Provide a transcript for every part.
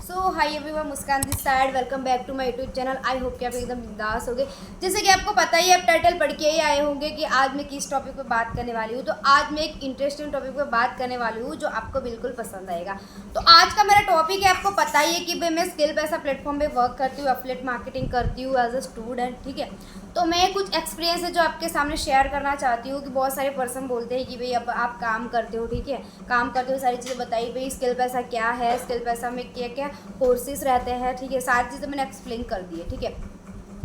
So hi everyone, Muskan this side. Welcome back to my YouTube channel. I hope कि आप एकदम बिंदास हो गए। जैसे कि आपको पता ही है, आप टाइटल पढ़ के ही आए होंगे कि आज मैं किस टॉपिक पे बात करने वाली हूँ। तो आज मैं एक इंटरेस्टिंग टॉपिक पे बात करने वाली हूँ जो आपको बिल्कुल पसंद आएगा। तो आज का मेरा टॉपिक है, आपको पता ही है कि भाई मैं स्किल पैसा प्लेटफॉर्म पे वर्क करती हूँ, एफिलिएट मार्केटिंग करती हूँ एज अ स्टूडेंट। ठीक है, तो मैं कुछ एक्सपीरियंस है जो आपके सामने शेयर करना चाहती हूँ कि बहुत सारे पर्सन बोलते हैं कि भाई अब आप काम करते हो, ठीक है, काम करते हो, सारी चीज़ें बताइए भाई स्किल पैसा क्या है, स्किल पैसा में क्या क्या कोर्सेज रहते हैं। ठीक है, सारी चीज़ें मैंने एक्सप्लेन कर दी है। ठीक है,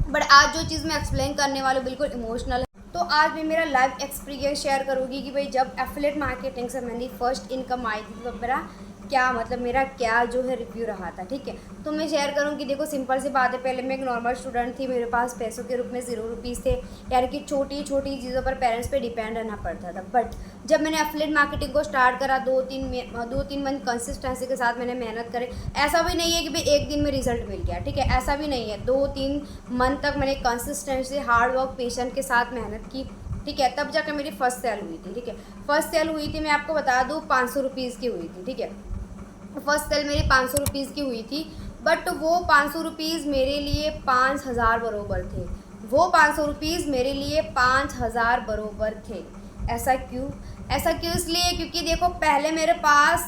बट आज जो चीज़ मैं एक्सप्लेन करने वाली हूँ बिल्कुल इमोशनल है। तो आज मैं मेरा लाइव एक्सपीरियंस शेयर करूँगी कि भाई जब एफिलिएट मार्केटिंग से मैंने फर्स्ट इनकम आई थी तो मेरा क्या मतलब मेरा क्या जो है रिव्यू रहा था। ठीक है, तो मैं शेयर करूँगी। देखो सिंपल सी बात है, पहले मैं एक नॉर्मल स्टूडेंट थी, मेरे पास पैसों के रूप में 0 रुपीज़ थे, यानी कि छोटी छोटी चीज़ों पर पेरेंट्स पे डिपेंड रहना पड़ता था। बट जब मैंने एफिलिएट मार्केटिंग को स्टार्ट करा, 2-3 मंथ कंसिस्टेंसी के साथ मैंने मेहनत करे। ऐसा भी नहीं है कि भाई एक दिन में रिजल्ट मिल गया। ठीक है, ऐसा भी नहीं है। 2-3 मंथ तक मैंने कंसिस्टेंसी, हार्ड वर्क, पेशेंट के साथ मेहनत की। ठीक है, तब जाकर मेरी फर्स्ट सेल हुई थी। ठीक है, फर्स्ट सेल हुई थी, मैं आपको बता दूँ 500 रुपीज़ की हुई थी। ठीक है, फर्स्ट सेल मेरी 500 रुपीज़ की हुई थी। बट वो 500 रुपीज़ मेरे लिए 5,000 बरोबर थे। वो 500 रुपीज़ मेरे लिए 5,000 बरोबर थे। ऐसा क्यों? ऐसा क्यों इसलिए क्योंकि देखो पहले मेरे पास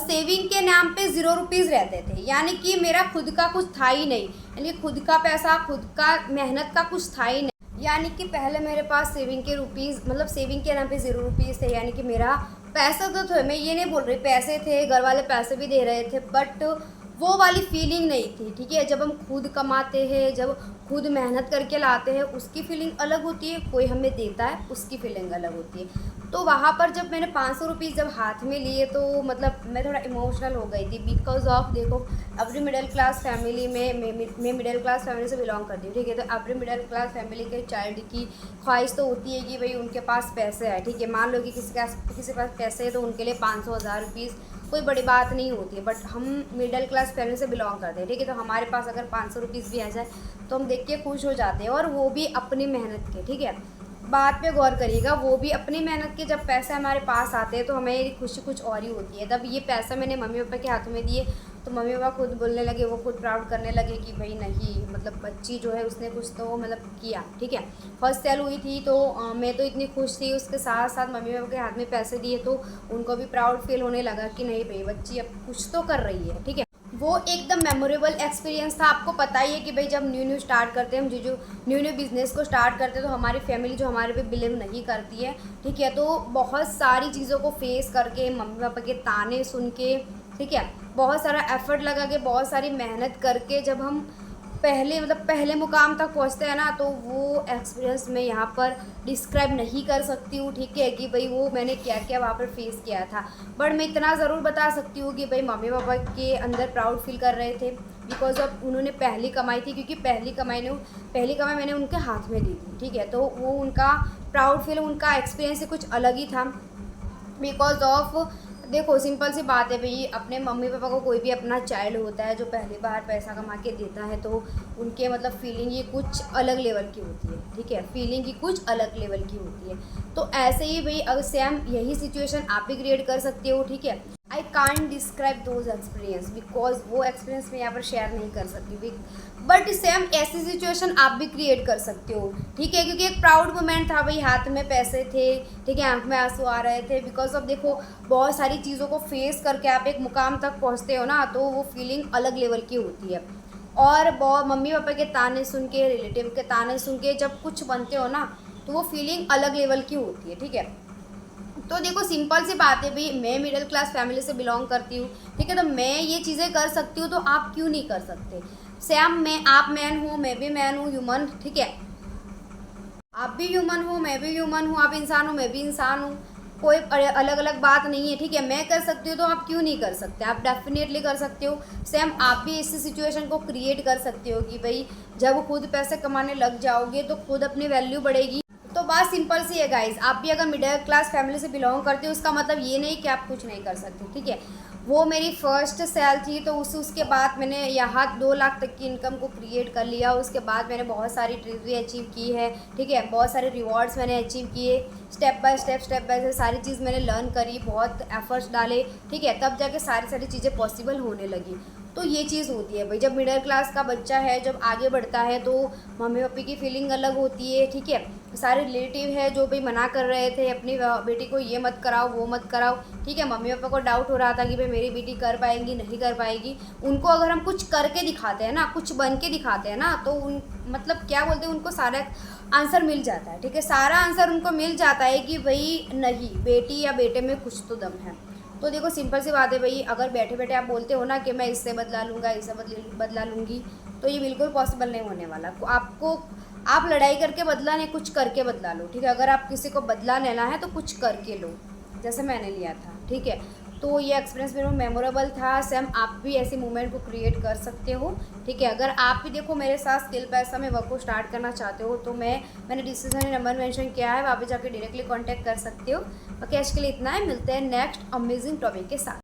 सेविंग के नाम पे 0 रुपीज़ रहते थे, यानी कि मेरा खुद का कुछ था ही नहीं, यानी खुद का पैसा, खुद का मेहनत का कुछ था ही नहीं। यानी कि पहले मेरे पास सेविंग के रुपीज़, मतलब सेविंग के नाम पे 0 रुपीज़ थे, यानी कि मेरा पैसा तो थे, मैं ये नहीं बोल रही, पैसे थे, घर वाले पैसे भी दे रहे थे, बट वो वाली फीलिंग नहीं थी। ठीक है, जब हम खुद कमाते हैं, जब खुद मेहनत करके लाते हैं, उसकी फीलिंग अलग होती है, कोई हमें देता है उसकी फीलिंग अलग होती है। तो वहाँ पर जब मैंने 500 रुपीज़ जब हाथ में लिए तो मतलब मैं थोड़ा इमोशनल हो गई थी, बिकॉज ऑफ देखो एवरी मिडिल क्लास फैमिली में मैं मिडिल क्लास फैमिली से बिलोंग करती हूँ। ठीक है, तो एवरी मिडिल क्लास फैमिली के चाइल्ड की ख्वाहिश तो होती है कि भाई उनके पास पैसे है। ठीक है, मान लो कि किसी के पास पैसे है तो उनके लिए 500 हज़ार रुपीज़ कोई बड़ी बात नहीं होती है। बट हम मिडिल क्लास फैमिली से बिलोंग करते हैं। ठीक है, तो हमारे पास अगर 500 रुपीज़ भी आ जाए तो हम देख के खुश हो जाते हैं, और वो भी अपनी मेहनत के। ठीक है, बात पे गौर करिएगा, वो भी अपनी मेहनत के जब पैसे हमारे पास आते हैं तो हमें खुशी कुछ और ही होती है। तब ये पैसा मैंने मम्मी पापा के हाथों में दिए तो मम्मी पापा खुद बोलने लगे, वो खुद प्राउड करने लगे कि भाई नहीं, मतलब बच्ची जो है उसने कुछ तो मतलब किया। ठीक है, फर्स्ट सेल हुई थी तो मैं तो इतनी खुश थी, उसके साथ साथ मम्मी पापा के हाथ में पैसे दिए तो उनको भी प्राउड फील होने लगा कि नहीं भाई बच्ची अब कुछ तो कर रही है। ठीक है, वो एकदम मेमोरेबल एक्सपीरियंस था। आपको पता ही है कि भाई जब न्यू स्टार्ट करते हैं हम, जो न्यू बिज़नेस को स्टार्ट करते हैं तो हमारी फैमिली जो हमारे पे बिलीव नहीं करती है। ठीक है, तो बहुत सारी चीज़ों को फेस करके, मम्मी पापा के ताने सुन के, ठीक है, बहुत सारा एफर्ट लगा के, बहुत सारी मेहनत करके जब हम पहले मुकाम तक पहुंचते हैं ना, तो वो एक्सपीरियंस मैं यहाँ पर डिस्क्राइब नहीं कर सकती हूँ। ठीक है, कि भाई वो मैंने क्या क्या वहाँ पर फेस किया था। बट मैं इतना ज़रूर बता सकती हूँ कि भाई मम्मी पापा के अंदर प्राउड फील कर रहे थे, बिकॉज ऑफ उन्होंने पहली कमाई थी, क्योंकि पहली कमाई मैंने उनके हाथ में दी थी। ठीक है, तो वो उनका प्राउड फील, उनका एक्सपीरियंस कुछ अलग ही था, बिकॉज ऑफ देखो सिंपल सी बात है भाई, अपने मम्मी पापा को कोई भी अपना चाइल्ड होता है जो पहली बार पैसा कमा के देता है तो उनके मतलब फीलिंग ही कुछ अलग लेवल की होती है। ठीक है, फीलिंग ही कुछ अलग लेवल की होती है। तो ऐसे ही भाई अगर सेम यही सिचुएशन आप भी क्रिएट कर सकते हो। ठीक है, I can't describe those experience, because वो एक्सपीरियंस मैं यहाँ पर शेयर नहीं कर सकती, बट सेम ऐसी सिचुएशन आप भी क्रिएट कर सकते हो। ठीक है, क्योंकि एक प्राउड मोमेंट था भाई, हाथ में पैसे थे, ठीक है, आंख में आंसू आ रहे थे, बिकॉज ऑफ देखो बहुत सारी चीज़ों को फेस करके आप एक मुकाम तक पहुँचते हो ना, तो वो फीलिंग अलग लेवल की होती है। और बहुत मम्मी पापा के ताने सुन के, रिलेटिव के ताने सुन के जब कुछ बनते हो ना, तो वो फीलिंग अलग लेवल की होती है। ठीक है, तो देखो सिंपल सी बात है भाई, मैं मिडिल क्लास फैमिली से बिलोंग करती हूँ। ठीक है, तो मैं ये चीज़ें कर सकती हूँ तो आप क्यों नहीं कर सकते? सेम आप मैन हो, मैं भी मैन हूँ, ह्यूमन। ठीक है, आप भी ह्यूमन हो, मैं भी ह्यूमन हूँ, आप इंसान हो, मैं भी इंसान हूँ, कोई अलग अलग बात नहीं है। ठीक है, मैं कर सकती हूँ तो आप क्यों नहीं कर सकते? आप डेफिनेटली कर सकते हो। सेम आप भी इस सिचुएशन को क्रिएट कर सकते हो कि भाई जब खुद पैसे कमाने लग जाओगे तो खुद अपनी वैल्यू बढ़ेगी। तो बात सिंपल सी है गाइज, आप भी अगर मिडिल क्लास फैमिली से बिलोंग करते हो उसका मतलब ये नहीं कि आप कुछ नहीं कर सकते। ठीक है, वो मेरी फर्स्ट सेल थी तो उसके बाद मैंने यहाँ 2 लाख तक की इनकम को क्रिएट कर लिया। उसके बाद मैंने बहुत सारी ट्रिक्स भी अचीव की है। ठीक है, बहुत सारे रिवॉर्ड्स मैंने अचीव किए, स्टेप बाय स्टेप सारी चीज़ मैंने लर्न करी, बहुत एफर्ट्स डाले। ठीक है, तब जाके सारी चीज़ें पॉसिबल होने लगी। तो ये चीज़ होती है भाई, जब मिडिल क्लास का बच्चा है जब आगे बढ़ता है तो मम्मी पापा की फीलिंग अलग होती है, ठीक है। सारे रिलेटिव है जो भाई मना कर रहे थे अपनी बेटी को ये मत कराओ वो मत कराओ, ठीक है। मम्मी पापा को डाउट हो रहा था कि भाई मेरी बेटी कर पाएंगी नहीं कर पाएगी। उनको अगर हम कुछ करके दिखाते हैं ना, कुछ बन के दिखाते हैं ना, तो उन मतलब क्या बोलते हैं, उनको सारा आंसर मिल जाता है, ठीक है। सारा आंसर उनको मिल जाता है कि भाई नहीं, बेटी या बेटे में कुछ तो दम है। तो देखो सिंपल सी बात है भाई, अगर बैठे बैठे आप बोलते हो ना कि मैं इससे बदला लूँगा इससे बदला लूँगी, तो ये बिल्कुल पॉसिबल नहीं होने वाला। आपको आप लड़ाई करके बदला नहीं, कुछ करके बदला लो, ठीक है। अगर आप किसी को बदला लेना है तो कुछ करके लो, जैसे मैंने लिया था, ठीक है। तो ये एक्सपीरियंस मेरे मेमोरेबल था। सेम आप भी ऐसी मूवमेंट को क्रिएट कर सकते हो, ठीक है। अगर आप भी देखो मेरे साथ स्किल पैसा में वर्क को स्टार्ट करना चाहते हो तो मैंने डिस्क्रिप्शन में नंबर मेंशन किया है, वहाँ पे जाके डायरेक्टली कांटेक्ट कर सकते हो। बाकी आज के लिए इतना है, मिलते हैं नेक्स्ट अमेजिंग टॉपिक के साथ।